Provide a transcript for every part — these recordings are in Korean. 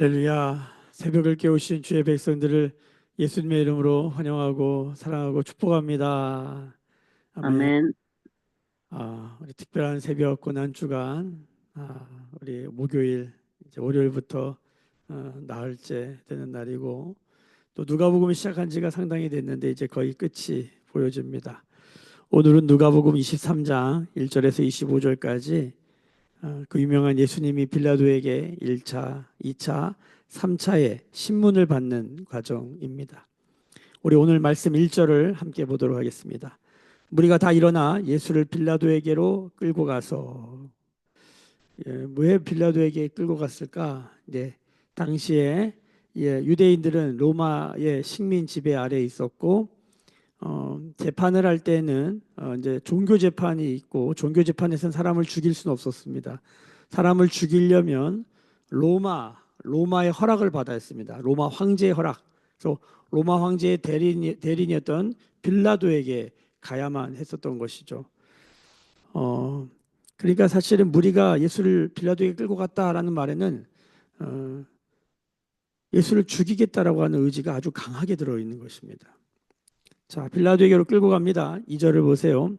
할렐루야. 새벽을 깨우신 주의 백성들을 예수님의 이름으로 환영하고 사랑하고 축복합니다. 아멘. 아멘. 우리 특별한 새벽 고난 주간, 우리 목요일 이제 월요일부터 나흘째 되는 날이고, 또 누가복음 시작한 지가 상당히 됐는데 이제 거의 끝이 보여집니다. 오늘은 누가복음 23장 1절에서 25절까지 그 유명한 예수님이 빌라도에게 1차, 2차, 3차의 신문을 받는 과정입니다. 우리 오늘 말씀 1절을 함께 보도록 하겠습니다. 무리가 다 일어나 예수를 빌라도에게로 끌고 가서, 왜 빌라도에게 끌고 갔을까? 당시에 유대인들은 로마의 식민 지배 아래에 있었고, 재판을 할 때는 이제 종교 재판이 있고, 종교 재판에서는 사람을 죽일 수는 없었습니다. 사람을 죽이려면 로마의 허락을 받아야 했습니다. 로마 황제의 허락. 그래서 로마 황제의 대리인이었던 빌라도에게 가야만 했었던 것이죠. 어, 그러니까 사실은 무리가 예수를 빌라도에게 끌고 갔다라는 말에는 어, 예수를 죽이겠다라고 하는 의지가 아주 강하게 들어있는 것입니다. 자, 빌라도에게로 끌고 갑니다. 2절을 보세요.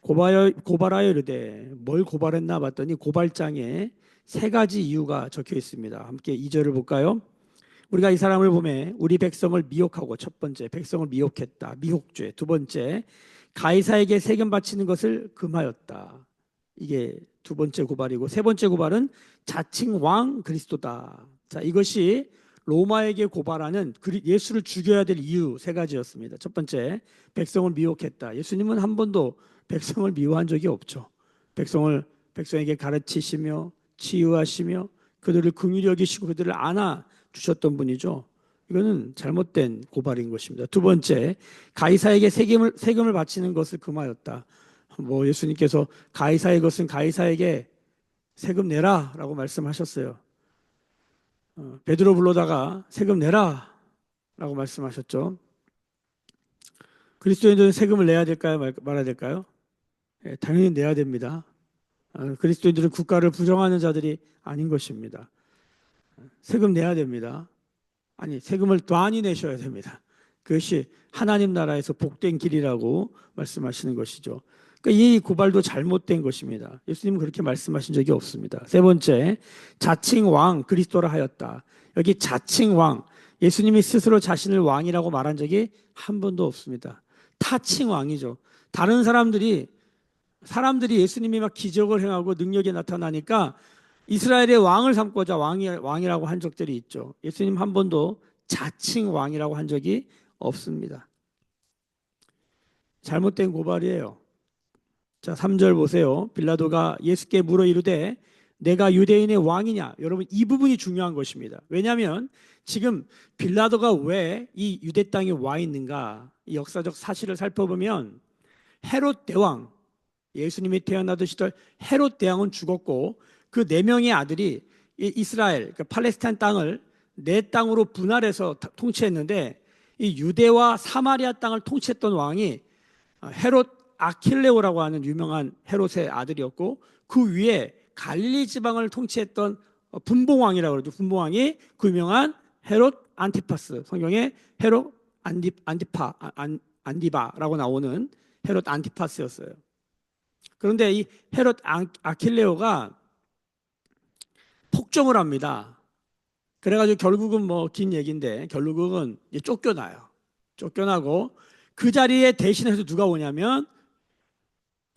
고발하여 이르되, 뭘 고발했나 봤더니 고발장에 세 가지 이유가 적혀 있습니다. 함께 2절을 볼까요? 우리가 이 사람을 보매 우리 백성을 미혹하고, 첫 번째 백성을 미혹했다, 미혹죄. 두 번째, 가이사에게 세금 바치는 것을 금하였다. 이게 두 번째 고발이고, 세 번째 고발은 자칭 왕 그리스도다. 자, 이것이 로마에게 고발하는 예수를 죽여야 될 이유 세 가지였습니다. 첫 번째, 백성을 미혹했다. 예수님은 한 번도 백성을 미워한 적이 없죠. 백성에게 가르치시며 치유하시며 그들을 긍휼히 여기시고 그들을 안아 주셨던 분이죠. 이거는 잘못된 고발인 것입니다. 두 번째, 가이사에게 세금을 바치는 것을 금하였다. 예수님께서 가이사의 것은 가이사에게 세금 내라라고 말씀하셨어요. 베드로 불러다가 세금 내라라고 말씀하셨죠. 그리스도인들은 세금을 내야 될까요? 말아야 될까요? 당연히 내야 됩니다. 그리스도인들은 국가를 부정하는 자들이 아닌 것입니다. 세금 내야 됩니다. 아니, 세금을 많이 내셔야 됩니다. 그것이 하나님 나라에서 복된 길이라고 말씀하시는 것이죠. 그러니까 이 고발도 잘못된 것입니다. 예수님은 그렇게 말씀하신 적이 없습니다. 세 번째, 자칭 왕 그리스도라 하였다. 여기 자칭 왕, 예수님이 스스로 자신을 왕이라고 말한 적이 한 번도 없습니다. 타칭 왕이죠. 다른 사람들이 예수님이 막 기적을 행하고 능력이 나타나니까 이스라엘의 왕을 삼고자 왕이라고 한 적들이 있죠. 예수님 한 번도 자칭 왕이라고 한 적이 없습니다. 잘못된 고발이에요. 자, 3절 보세요. 빌라도가 예수께 물어 이르되 내가 유대인의 왕이냐? 여러분, 이 부분이 중요한 것입니다. 왜냐하면 지금 빌라도가 왜 이 유대 땅에 와 있는가? 이 역사적 사실을 살펴보면 헤롯 대왕, 예수님이 태어나던 시절 헤롯 대왕은 죽었고 그 네 명의 아들이 이스라엘, 그러니까 팔레스타인 땅을 네 땅으로 분할해서 통치했는데, 이 유대와 사마리아 땅을 통치했던 왕이 헤롯 아킬레오라고 하는 유명한 헤롯의 아들이었고, 그 위에 갈릴리 지방을 통치했던 분봉왕이라고 그러죠. 분봉왕이 그 유명한 헤롯 안티파스, 성경에 헤롯 안디바라고 나오는 헤롯 안티파스였어요. 그런데 이 헤롯 아킬레오가 폭정을 합니다. 그래가지고 결국은 긴 얘기인데 결국은 쫓겨나요. 쫓겨나고 그 자리에 대신해서 누가 오냐면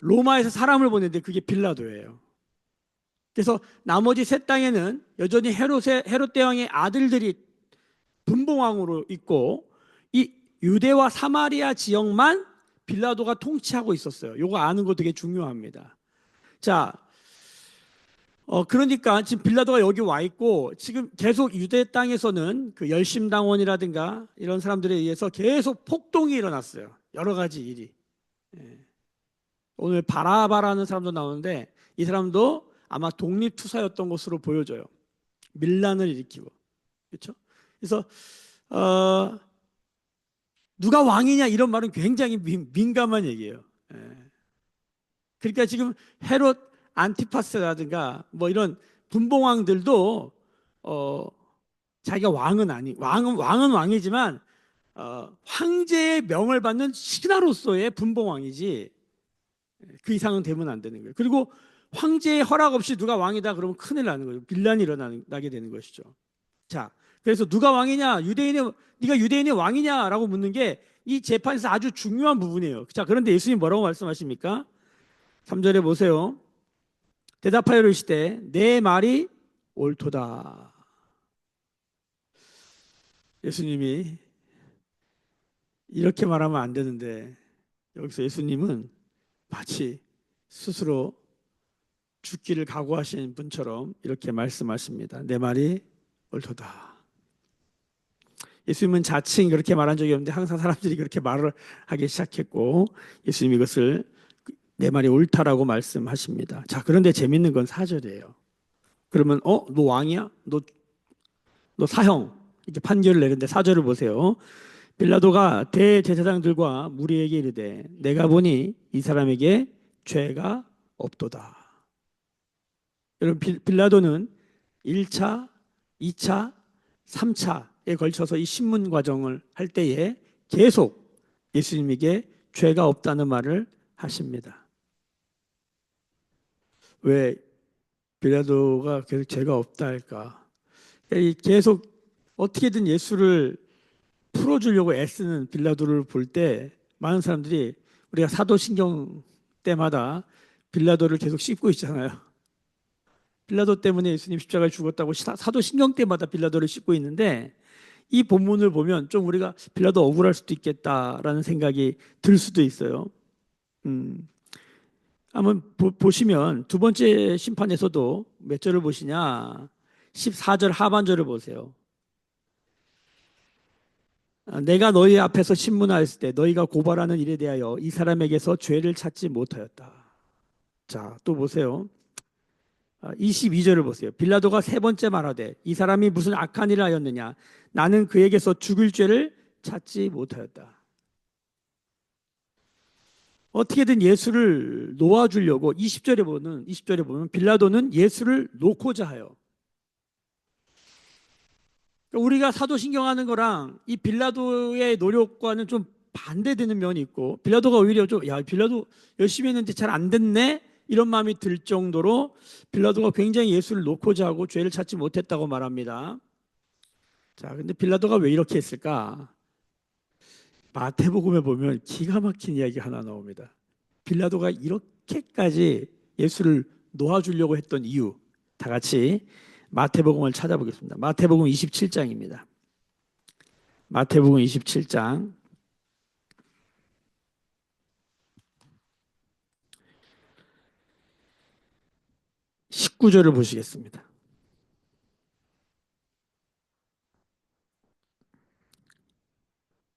로마에서 사람을 보내는데 그게 빌라도예요. 그래서 나머지 세 땅에는 여전히 헤롯 대왕의 아들들이 분봉왕으로 있고, 이 유대와 사마리아 지역만 빌라도가 통치하고 있었어요. 이거 아는 거 되게 중요합니다. 자, 그러니까 지금 빌라도가 여기 와 있고, 지금 계속 유대 땅에서는 그 열심당원이라든가 이런 사람들에 의해서 계속 폭동이 일어났어요. 여러 가지 일이. 오늘 바라바라는 사람도 나오는데 이 사람도 아마 독립투사였던 것으로 보여져요. 밀란을 일으키고. 그렇죠? 그래서 누가 왕이냐 이런 말은 굉장히 민감한 얘기예요. 그러니까 지금 헤롯 안티파스라든가 이런 분봉왕들도 자기가 왕은 왕이지만 황제의 명을 받는 신하로서의 분봉왕이지 그 이상은 되면 안 되는 거예요. 그리고 황제의 허락 없이 누가 왕이다 그러면 큰일 나는 거예요. 빌란이 일어나게 되는 것이죠. 자, 그래서 누가 왕이냐? 네가 유대인의 왕이냐라고 묻는 게 이 재판에서 아주 중요한 부분이에요. 자, 그런데 예수님 뭐라고 말씀하십니까? 3절에 보세요. 대답하여 이르시되 내 말이 옳도다. 예수님이 이렇게 말하면 안 되는데 여기서 예수님은 마치 스스로 죽기를 각오하신 분처럼 이렇게 말씀하십니다. 내 말이 옳도다. 예수님은 자칭 그렇게 말한 적이 없는데 항상 사람들이 그렇게 말을 하기 시작했고 예수님이 이것을 내 말이 옳다라고 말씀하십니다. 자, 그런데 재밌는 건 4절이에요. 그러면 너 왕이야? 너 사형 이렇게 판결을 내는데 4절을 보세요. 빌라도가 대제사장들과 무리에게 이르되 내가 보니 이 사람에게 죄가 없도다. 여러분 빌라도는 1차, 2차, 3차에 걸쳐서 이 신문 과정을 할 때에 계속 예수님에게 죄가 없다는 말을 하십니다. 왜 빌라도가 계속 죄가 없다 할까? 계속 어떻게든 예수를 풀어주려고 애쓰는 빌라도를 볼 때 많은 사람들이 우리가 사도신경 때마다 빌라도를 계속 씹고 있잖아요. 빌라도 때문에 예수님 십자가에 죽었다고 사도신경 때마다 빌라도를 씹고 있는데 이 본문을 보면 좀 우리가 빌라도 억울할 수도 있겠다라는 생각이 들 수도 있어요. 한번 보시면 두 번째 심판에서도 몇 절을 보시냐? 14절 하반절을 보세요. 내가 너희 앞에서 신문하였을 때 너희가 고발하는 일에 대하여 이 사람에게서 죄를 찾지 못하였다. 자, 또 보세요. 22절을 보세요. 빌라도가 세 번째 말하되 이 사람이 무슨 악한 일을 하였느냐? 나는 그에게서 죽을 죄를 찾지 못하였다. 어떻게든 예수를 놓아주려고 20절에 보면 빌라도는 예수를 놓고자 해요. 우리가 사도신경하는 거랑 이 빌라도의 노력과는 좀 반대되는 면이 있고 빌라도가 오히려 빌라도 열심히 했는데 잘 안 됐네 이런 마음이 들 정도로 빌라도가 굉장히 예수를 놓고자 하고 죄를 찾지 못했다고 말합니다. 자, 근데 빌라도가 왜 이렇게 했을까? 마태복음에 보면 기가 막힌 이야기 하나 나옵니다. 빌라도가 이렇게까지 예수를 놓아주려고 했던 이유 다 같이 마태복음을 찾아보겠습니다. 마태복음 27장입니다. 마태복음 27장 19절을 보시겠습니다.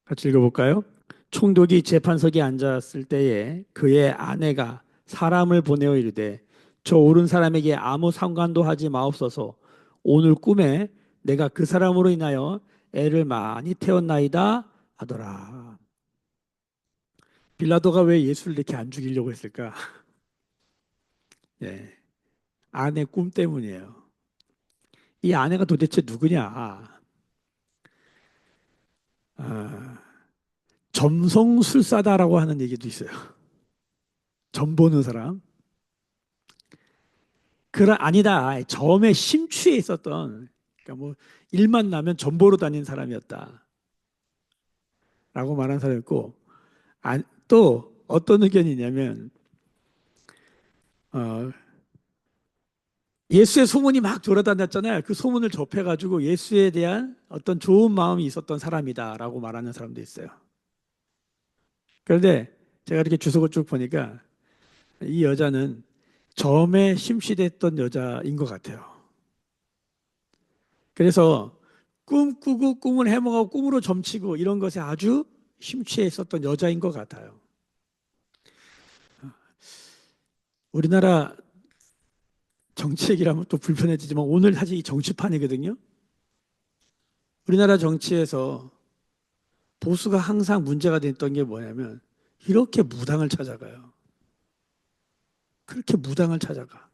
같이 읽어볼까요? 총독이 재판석에 앉았을 때에 그의 아내가 사람을 보내어 이르되 저 옳은 사람에게 아무 상관도 하지 마옵소서. 오늘 꿈에 내가 그 사람으로 인하여 애를 많이 태웠나이다 하더라. 빌라도가 왜 예수를 이렇게 안 죽이려고 했을까? 네, 아내 꿈 때문이에요. 이 아내가 도대체 누구냐? 아, 점성술사다라고 하는 얘기도 있어요. 점 보는 사람. 아니다. 점에 심취해 있었던, 그러니까 뭐 일만 나면 점 보러 다니는 사람이었다. 라고 말한 사람이 있고, 또 어떤 의견이 있냐면, 어, 예수의 소문이 막 돌아다녔잖아요. 그 소문을 접해가지고 예수에 대한 어떤 좋은 마음이 있었던 사람이다라고 말하는 사람도 있어요. 그런데 제가 이렇게 주석을 쭉 보니까 이 여자는 점에 심취됐던 여자인 것 같아요. 그래서 꿈꾸고 꿈을 해먹고 꿈으로 점치고 이런 것에 아주 심취해 있었던 여자인 것 같아요. 우리나라 정치 얘기라면 또 불편해지지만 오늘 사실 이 정치판이거든요. 우리나라 정치에서 보수가 항상 문제가 됐던 게 뭐냐면 이렇게 무당을 찾아가요. 그렇게 무당을 찾아가.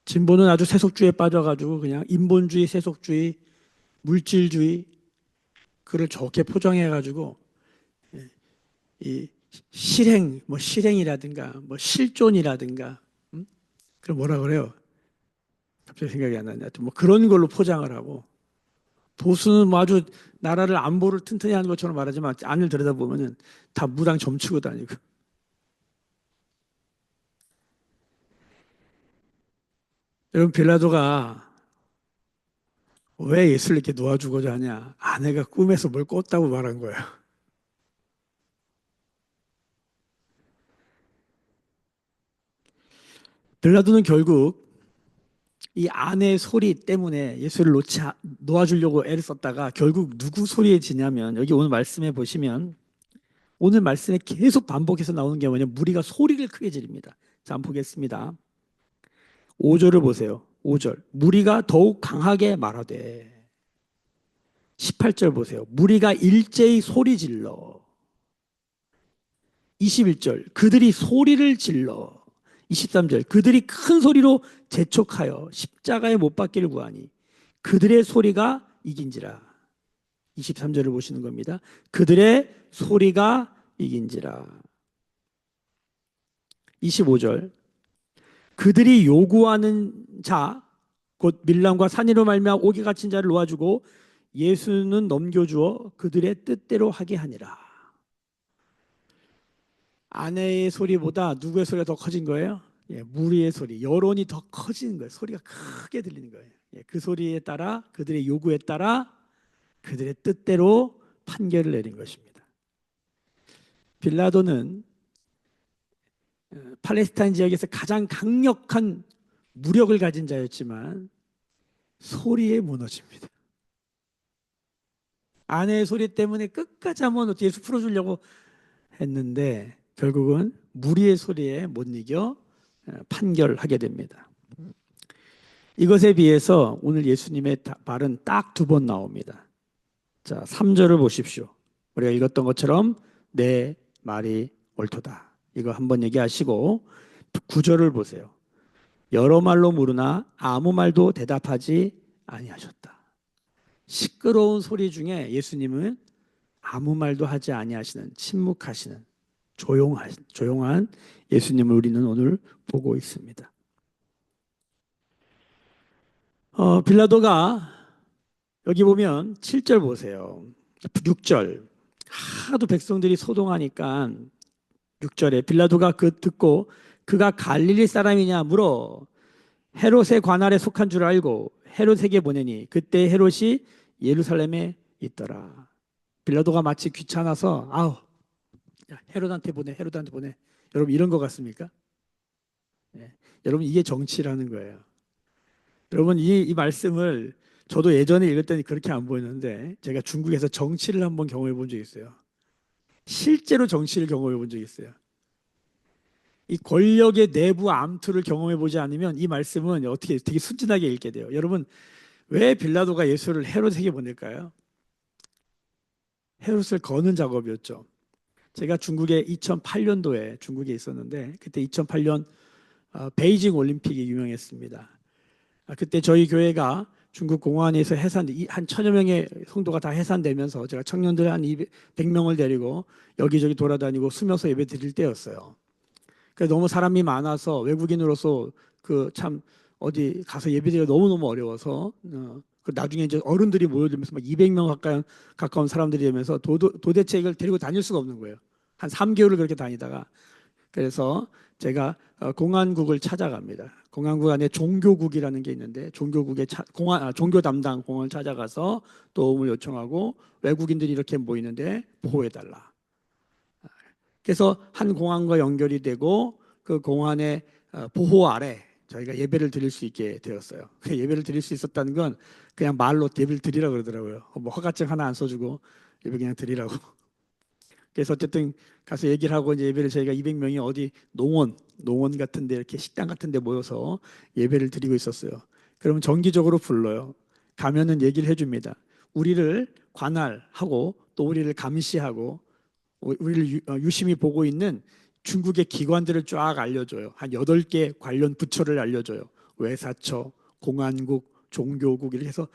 진보는 아주 세속주의에 빠져가지고 그냥 인본주의, 세속주의, 물질주의 그를 좋게 포장해가지고 이 실행, 뭐 실행이라든가 뭐 실존이라든가 그럼 뭐라 그래요? 갑자기 생각이 안 나네. 하여튼 뭐 그런 걸로 포장을 하고 보수는 뭐 아주 나라를 안보를 튼튼히 하는 것처럼 말하지만 안을 들여다보면은 다 무당 점치고 다니고. 여러분 빌라도가 왜 예수를 이렇게 놓아주고자 하냐? 아내가 꿈에서 뭘 꿨다고 말한 거예요. 빌라도는 결국 이 아내의 소리 때문에 예수를 놓아주려고 애를 썼다가 결국 누구 소리에 지냐면 여기 오늘 말씀해 보시면 오늘 말씀에 계속 반복해서 나오는 게 뭐냐면 무리가 소리를 크게 지릅니다. 자, 한번 보겠습니다. 5절을 보세요. 5절. 무리가 더욱 강하게 말하되 18절 보세요. 무리가 일제히 소리 질러 21절. 그들이 소리를 질러 23절. 그들이 큰 소리로 재촉하여 십자가에 못 박기를 구하니 그들의 소리가 이긴지라. 23절을 보시는 겁니다. 그들의 소리가 이긴지라. 25절. 그들이 요구하는 자, 곧 밀람과 산이로 말미암아 옥에 갇힌 자를 놓아주고 예수는 넘겨주어 그들의 뜻대로 하게 하니라. 아내의 소리보다 누구의 소리가 더 커진 거예요? 예, 무리의 소리, 여론이 더 커지는 거예요. 소리가 크게 들리는 거예요. 예, 그 소리에 따라 그들의 요구에 따라 그들의 뜻대로 판결을 내린 것입니다. 빌라도는 팔레스타인 지역에서 가장 강력한 무력을 가진 자였지만 소리에 무너집니다. 아내의 소리 때문에 끝까지 한번 예수 풀어주려고 했는데 결국은 무리의 소리에 못 이겨 판결하게 됩니다. 이것에 비해서 오늘 예수님의 말은 딱 두 번 나옵니다. 자, 3절을 보십시오. 우리가 읽었던 것처럼 내 말이 옳도다. 이거 한번 얘기하시고 9절을 보세요. 여러 말로 물으나 아무 말도 대답하지 아니하셨다. 시끄러운 소리 중에 예수님은 아무 말도 하지 아니하시는 침묵하시는 조용한 예수님을 우리는 오늘 보고 있습니다. 빌라도가 여기 보면 7절 보세요. 6절 하도 백성들이 소동하니까 6절에 빌라도가 듣고 그가 갈릴리 사람이냐 물어 헤롯의 관할에 속한 줄 알고 헤롯에게 보내니 그때 헤롯이 예루살렘에 있더라. 빌라도가 마치 귀찮아서 헤롯한테 보내. 여러분 이런 것 같습니까? 네. 여러분 이게 정치라는 거예요. 여러분 이 말씀을 저도 예전에 읽을 때는 그렇게 안 보였는데 제가 중국에서 정치를 한번 경험해 본 적이 있어요. 실제로 정치를 경험해 본 적이 있어요. 이 권력의 내부 암투를 경험해 보지 않으면 이 말씀은 어떻게 되게 순진하게 읽게 돼요. 여러분 왜 빌라도가 예수를 헤롯에게 보낼까요? 헤롯을 거는 작업이었죠. 제가 중국에 2008년도에 중국에 있었는데 그때 2008년 베이징 올림픽이 유명했습니다. 그때 저희 교회가 중국 공안에서 한 1000여 명의 성도가 다 해산되면서 제가 청년들 한 100명을 데리고 여기저기 돌아다니고 숨어서 예배 드릴 때였어요. 그래서 너무 사람이 많아서 외국인으로서 그 참 어디 가서 예배드리기가 너무너무 어려워서 나중에 이제 어른들이 모여들면서 막 200명 가까운 사람들이 되면서 도대체 이걸 데리고 다닐 수가 없는 거예요. 한 3개월을 그렇게 다니다가 그래서 제가 공안국을 찾아갑니다. 공안국 안에 종교국이라는 게 있는데 종교 담당 공안을 찾아가서 도움을 요청하고 외국인들이 이렇게 모이는데 보호해달라. 그래서 한 공안과 연결이 되고 그 공안의 보호 아래 저희가 예배를 드릴 수 있게 되었어요. 그 예배를 드릴 수 있었다는 건 그냥 말로 예배를 드리라고 그러더라고요. 뭐 허가증 하나 안 써주고 예배 그냥 드리라고. 그래서 어쨌든 가서 얘기를 하고 이제 예배를 저희가 200명이 어디 농원 같은데 이렇게 식당 같은데 모여서 예배를 드리고 있었어요. 그러면 정기적으로 불러요. 가면은 얘기를 해줍니다. 우리를 관할하고 또 우리를 감시하고 우리를 유심히 보고 있는 중국의 기관들을 쫙 알려줘요. 한 8개 관련 부처를 알려줘요. 외사처, 공안국, 종교국 이렇게 해서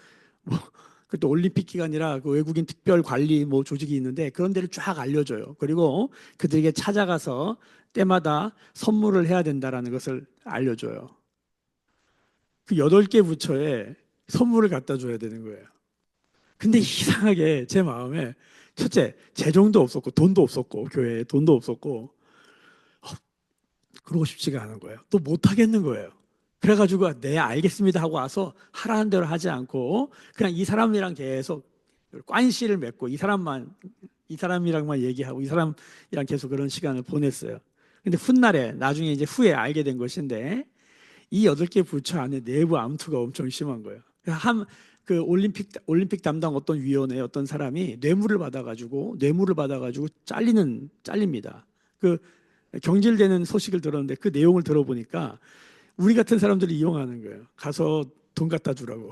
뭐 그또 올림픽 기간이라 그 외국인 특별 관리 뭐 조직이 있는데 그런 데를 쫙 알려줘요. 그리고 그들에게 찾아가서 때마다 선물을 해야 된다라는 것을 알려줘요. 그 8개 부처에 선물을 갖다 줘야 되는 거예요. 근데 이상하게 제 마음에 첫째, 재정도 없었고 돈도 없었고 교회에 돈도 없었고 그러고 싶지가 않은 거예요. 또 못 하겠는 거예요. 그래가지고 네 알겠습니다 하고 와서 하라는 대로 하지 않고 그냥 이 사람이랑 계속 관시를 맺고 이 사람이랑만 얘기하고 이 사람이랑 계속 그런 시간을 보냈어요. 근데 훗날에 나중에 이제 후에 알게 된 것인데 이 8개 부처 안에 내부 암투가 엄청 심한 거예요. 그 올림픽 담당 어떤 위원회 어떤 사람이 뇌물을 받아가지고 잘립니다. 그 경질되는 소식을 들었는데 그 내용을 들어보니까 우리 같은 사람들이 이용하는 거예요. 가서 돈 갖다 주라고.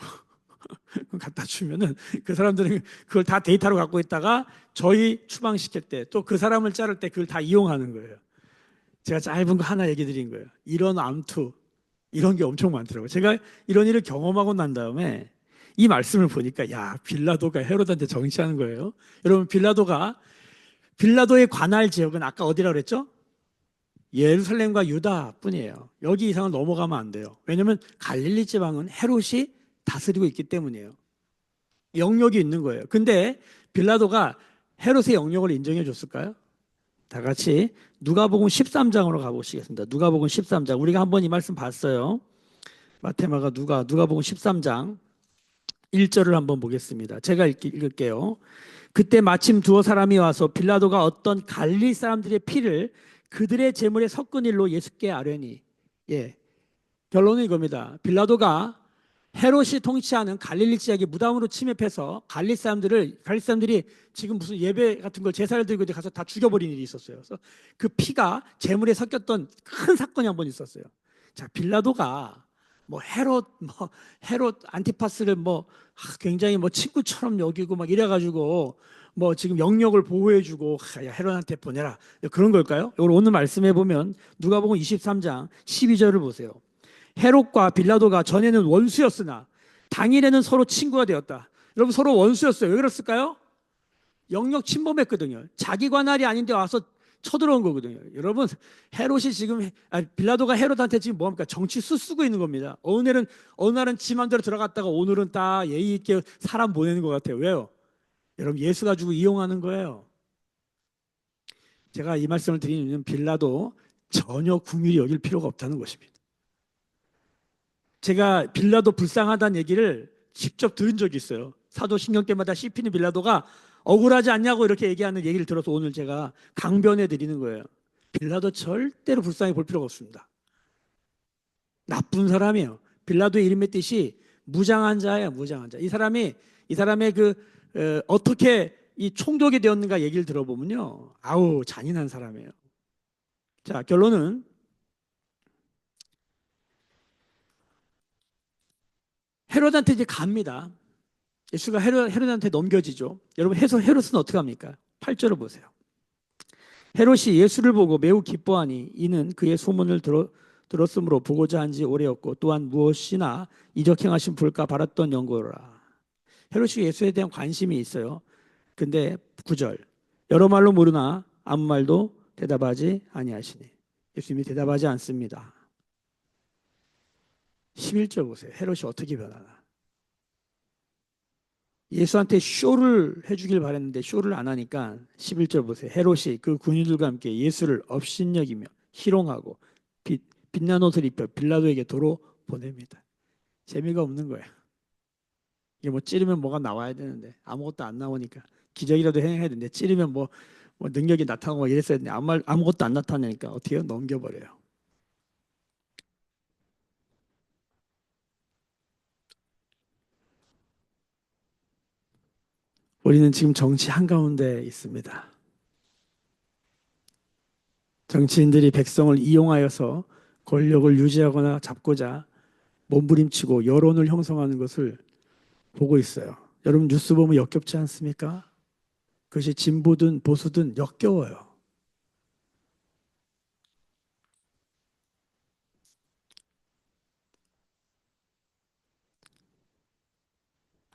갖다 주면은 그 사람들은 그걸 다 데이터로 갖고 있다가 저희 추방시킬 때 또 그 사람을 자를 때 그걸 다 이용하는 거예요. 제가 짧은 거 하나 얘기 드린 거예요. 이런 암투, 이런 게 엄청 많더라고요. 제가 이런 일을 경험하고 난 다음에 이 말씀을 보니까 야, 빌라도가 헤롯한테 정치하는 거예요. 여러분, 빌라도의 관할 지역은 아까 어디라 그랬죠? 예루살렘과 유다뿐이에요. 여기 이상은 넘어가면 안 돼요. 왜냐하면 갈릴리 지방은 헤롯이 다스리고 있기 때문이에요. 영역이 있는 거예요. 근데 빌라도가 헤롯의 영역을 인정해 줬을까요? 다 같이 누가복음 13장으로 가보시겠습니다. 누가복음 13장. 우리가 한번 이 말씀 봤어요. 마테마가 누가복음 13장 1절을 한번 보겠습니다. 제가 읽을게요. 그때 마침 두어 사람이 와서 빌라도가 어떤 갈릴리 사람들의 피를 그들의 제물에 섞은 일로 예수께 아뢰니. 예. 결론은 이겁니다. 빌라도가 헤롯이 통치하는 갈릴리 지역에 무당으로 침입해서 갈릴리 사람들이 지금 무슨 예배 같은 걸 제사를 드리고 가서 다 죽여버린 일이 있었어요. 그래서 그 피가 제물에 섞였던 큰 사건이 한 번 있었어요. 자, 빌라도가 헤롯 안티파스를 굉장히 친구처럼 여기고 막 이래가지고 지금 영역을 보호해주고 야, 헤롯한테 보내라 그런 걸까요? 이걸 오늘 말씀해 보면 누가복음 23장 12절을 보세요. 헤롯과 빌라도가 전에는 원수였으나 당일에는 서로 친구가 되었다. 여러분 서로 원수였어요. 왜 그랬을까요? 영역 침범했거든요. 자기 관할이 아닌데 와서 쳐들어온 거거든요. 여러분 빌라도가 헤롯한테 지금 뭐합니까? 정치 수 쓰고 있는 겁니다. 어느 날은 지 맘대로 들어갔다가 오늘은 딱 예의 있게 사람 보내는 것 같아요. 왜요? 여러분 예수 가지고 이용하는 거예요. 제가 이 말씀을 드리는 이유는 빌라도 전혀 궁휼히 여길 필요가 없다는 것입니다. 제가 빌라도 불쌍하다는 얘기를 직접 들은 적이 있어요. 사도신경 때마다 씹히는 빌라도가 억울하지 않냐고 이렇게 얘기하는 얘기를 들어서 오늘 제가 강변해 드리는 거예요. 빌라도 절대로 불쌍히 볼 필요가 없습니다. 나쁜 사람이에요. 빌라도의 이름의 뜻이 무장한 자예요. 무장한 자. 이 사람의 어떻게 이 총독이 되었는가 얘기를 들어보면요. 아우 잔인한 사람이에요. 자, 결론은 헤롯한테 이제 갑니다. 예수가 헤롯한테 넘겨지죠. 여러분 헤롯은 어떻게 합니까? 8절을 보세요. 헤롯이 예수를 보고 매우 기뻐하니 이는 그의 소문을 들었으므로 보고자 한지 오래였고 또한 무엇이나 이적 행하신 볼까 바랐던 연고라. 헤롯이 예수에 대한 관심이 있어요. 근데 9절 여러 말로 물으나 아무 말도 대답하지 아니하시니 예수님이 대답하지 않습니다. 11절 보세요. 헤롯이 어떻게 변하나. 예수한테 쇼를 해주길 바랬는데 쇼를 안 하니까 11절 보세요. 헤롯이 그 군인들과 함께 예수를 업신여기며 희롱하고 빛난 옷을 입혀 빌라도에게 도로 보냅니다. 재미가 없는 거예요. 이게 찌르면 뭐가 나와야 되는데 아무것도 안 나오니까 기적이라도 행해야 되는데 찌르면 능력이 나타나고 이랬어야 되는데 아무것도 안 나타나니까 어떻게 해요? 넘겨버려요. 우리는 지금 정치 한가운데 있습니다. 정치인들이 백성을 이용하여서 권력을 유지하거나 잡고자 몸부림치고 여론을 형성하는 것을 보고 있어요. 여러분 뉴스 보면 역겹지 않습니까? 그것이 진보든 보수든 역겨워요.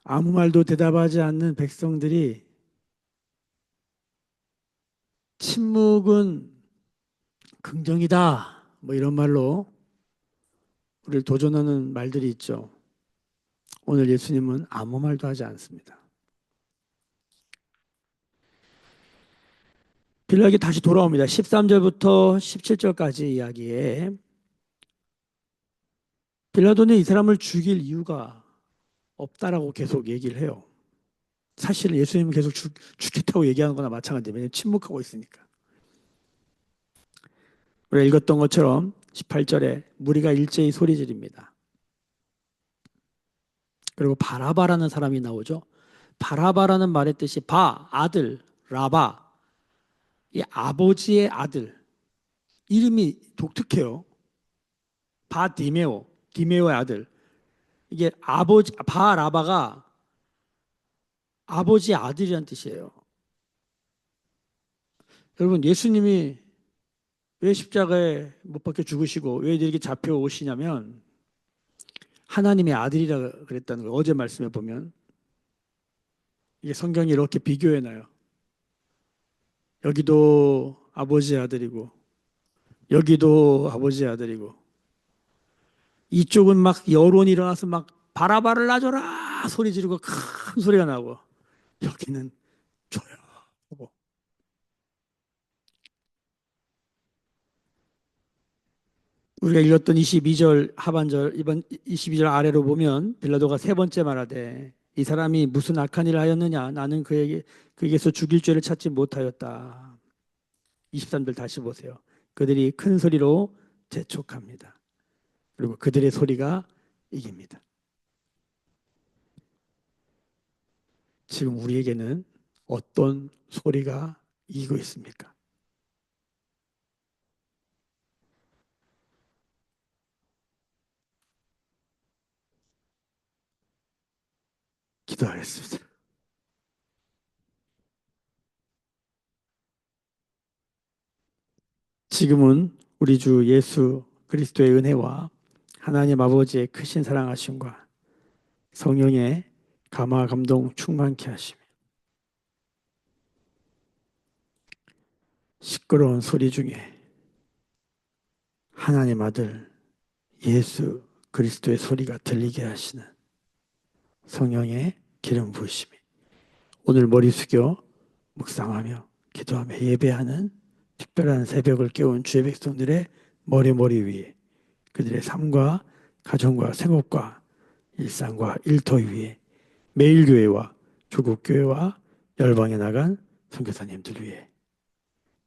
아무 말도 대답하지 않는 백성들이 침묵은 긍정이다. 뭐 이런 말로 우리를 도전하는 말들이 있죠. 오늘 예수님은 아무 말도 하지 않습니다. 빌라에게 다시 돌아옵니다. 13절부터 17절까지 이야기에 빌라도는 이 사람을 죽일 이유가 없다라고 계속 얘기를 해요. 사실 예수님은 계속 죽겠다고 얘기하는 거나 마찬가지예요. 왜냐하면 침묵하고 있으니까. 우리가 읽었던 것처럼 18절에 무리가 일제히 소리 지릅니다. 그리고 바라바라는 사람이 나오죠. 바라바라는 말의 뜻이 아들, 라바. 이 아버지의 아들. 이름이 독특해요. 디메오의 아들. 이게 바라바가 아버지의 아들이란 뜻이에요. 여러분, 예수님이 왜 십자가에 못 박혀 죽으시고 왜 이렇게 잡혀오시냐면 하나님의 아들이라 그랬다는 거예요. 어제 말씀해 보면 이게 성경이 이렇게 비교해놔요. 여기도 아버지의 아들이고 여기도 아버지의 아들이고 이쪽은 막 여론이 일어나서 막 바라바를 놔줘라 소리 지르고 큰 소리가 나고 여기는 조용하고 우리가 읽었던 22절 하반절 이번 22절 아래로 보면 빌라도가 세 번째 말하되 이 사람이 무슨 악한 일을 하였느냐 나는 그에게서 죽일 죄를 찾지 못하였다. 23절 다시 보세요. 그들이 큰 소리로 재촉합니다. 그리고 그들의 소리가 이깁니다. 지금 우리에게는 어떤 소리가 이기고 있습니까? 기도하겠습니다. 지금은 우리 주 예수 그리스도의 은혜와 하나님 아버지의 크신 사랑하심과 성령의 감화 감동 충만케 하시며 시끄러운 소리 중에 하나님 아들 예수 그리스도의 소리가 들리게 하시는 성령의 기름 부으심이 오늘 머리 숙여 묵상하며 기도하며 예배하는 특별한 새벽을 깨운 주의 백성들의 머리 위에 그들의 삶과 가정과 생업과 일상과 일터 위에 매일교회와 조국교회와 열방에 나간 선교사님들 위해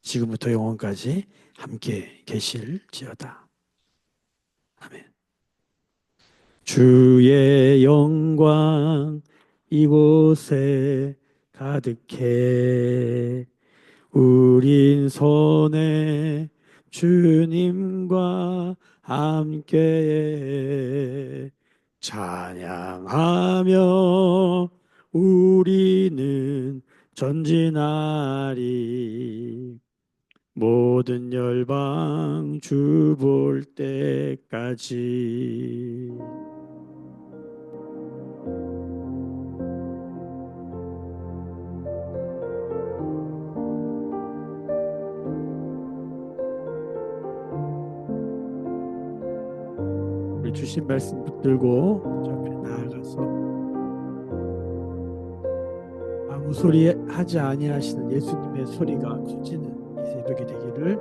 지금부터 영원까지 함께 계실지어다. 아멘. 주의 영광 이곳에 가득해 우린 손에 주님과 함께 찬양하며 우리는 전진하리 모든 열방 주 볼 때까지. 우리 주신 말씀 붙들고 저 앞에 나아가서 아무 소리 하지 아니하시는 예수님의 소리가 커지는 이 새벽이 되기를